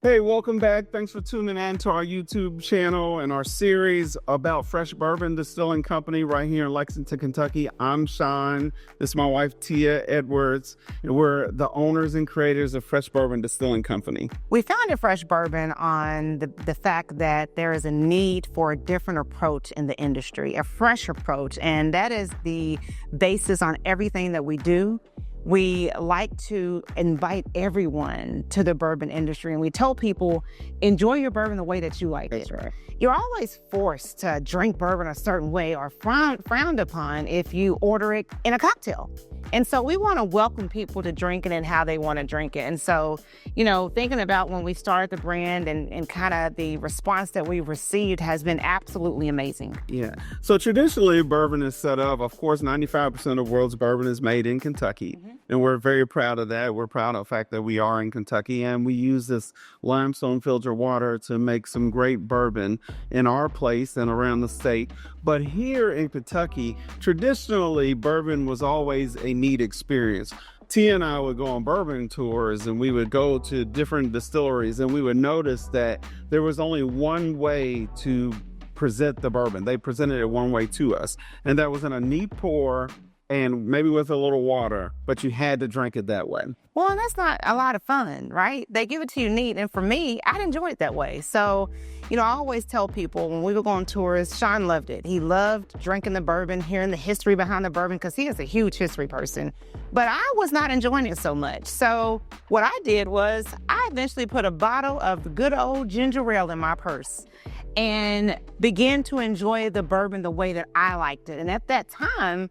Hey, welcome back. Thanks for tuning in to our YouTube channel and our series about Fresh Bourbon Distilling Company right here in Lexington, Kentucky. I'm Sean. This is my wife, Tia Edwards, and we're the owners and creators of Fresh Bourbon Distilling Company. We founded Fresh Bourbon on the fact that there is a need for a different approach in the industry, a fresh approach, and that is the basis on everything that we do. We like to invite everyone to the bourbon industry, and we tell people, enjoy your bourbon the way that you like it. That's right. You're always forced to drink bourbon a certain way or frowned upon if you order it in a cocktail. And so we want to welcome people to drink it and how they want to drink it. And so, thinking about when we started the brand and kind of the response that we've received has been absolutely amazing. Yeah. So traditionally, bourbon is set up. Of course, 95% of the world's bourbon is made in Kentucky. Mm-hmm. And we're very proud of that. We're proud of the fact that we are in Kentucky. And we use this limestone filtered water to make some great bourbon in our place and around the state. But here in Kentucky, traditionally, bourbon was always a neat experience. Tia and I would go on bourbon tours, and we would go to different distilleries, and we would notice that there was only one way to present the bourbon. They presented it one way to us, and that was in a neat pour and maybe with a little water, but you had to drink it that way. Well, and that's not a lot of fun, right? They give it to you neat. And for me, I'd enjoy it that way. So, I always tell people when we would go on tours, Sean loved it. He loved drinking the bourbon, hearing the history behind the bourbon, because he is a huge history person. But I was not enjoying it so much. So what I did was I eventually put a bottle of the good old ginger ale in my purse and began to enjoy the bourbon the way that I liked it. And at that time,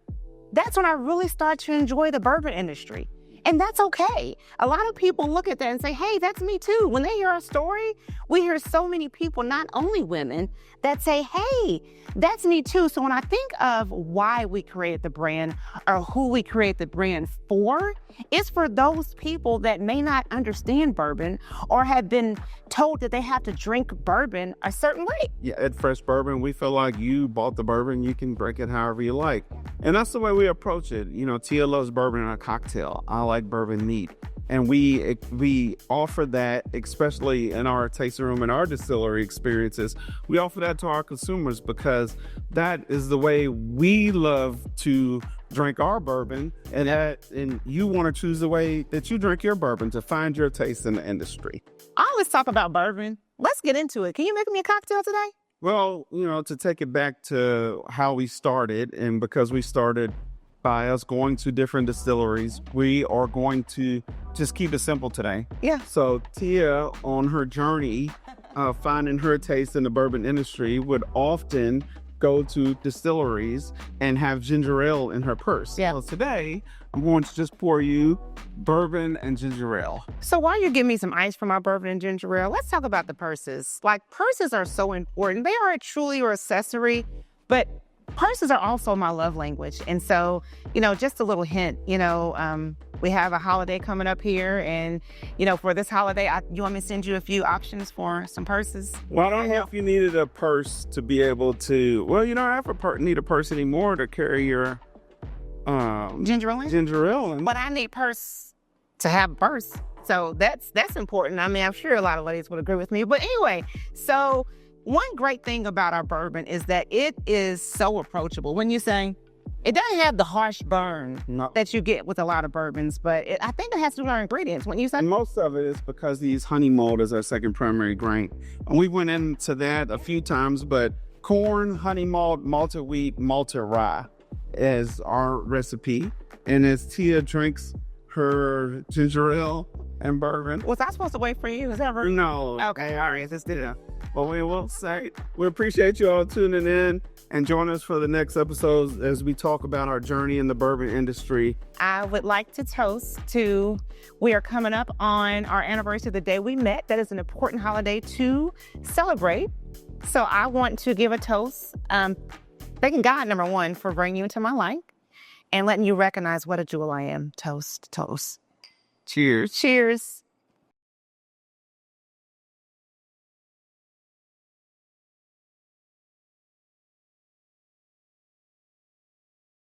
that's when I really started to enjoy the bourbon industry. And that's okay. A lot of people look at that and say, hey, that's me too. When they hear our story, we hear so many people, not only women, that say, hey, that's me too. So when I think of why we created the brand or who we create the brand for, it's for those people that may not understand bourbon or have been told that they have to drink bourbon a certain way. Yeah, at Fresh Bourbon, we feel like you bought the bourbon, you can drink it however you like. And that's the way we approach it. Tia loves bourbon in a cocktail. I like bourbon neat. And we offer that, especially in our tasting room and our distillery experiences. We offer that to our consumers because that is the way we love to drink our bourbon, and you want to choose the way that you drink your bourbon to find your taste in the industry. I always talk about bourbon. Let's get into it. Can you make me a cocktail today? Well, to take it back to how we started, and because we started by us going to different distilleries, we are going to just keep it simple today. Yeah. So Tia, on her journey, finding her taste in the bourbon industry, would often go to distilleries and have ginger ale in her purse. Yeah. So today, I'm going to just pour you bourbon and ginger ale. So while you're giving me some ice for my bourbon and ginger ale, let's talk about the purses. Like, purses are so important. They are truly your accessory, but purses are also my love language. And so, just a little hint, we have a holiday coming up here. And, for this holiday, you want me to send you a few options for some purses? Well, I don't know if you needed a purse to be able to, you don't have need a purse anymore to carry your ginger ale in? Ginger ale in. But I need purse to have a purse. So that's important. I mean, I'm sure a lot of ladies would agree with me. But anyway, so one great thing about our bourbon is that it is so approachable. When you say it doesn't have the harsh burn that you get with a lot of bourbons, but I think it has to do with our ingredients. When you say most of it is because these honey malt is our second primary grain, and we went into that a few times. But corn, honey malt, malted wheat, malted rye is our recipe. And as Tia drinks her ginger ale and bourbon, was I supposed to wait for you? Is that right? No. Okay, all right, let's do it. Well, we will say we appreciate you all tuning in and join us for the next episodes as we talk about our journey in the bourbon industry. I would like to toast to, we are coming up on our anniversary of the day we met. That is an important holiday to celebrate. So I want to give a toast, thanking God, number one, for bringing you into my life and letting you recognize what a jewel I am. Toast, toast. Cheers. Cheers.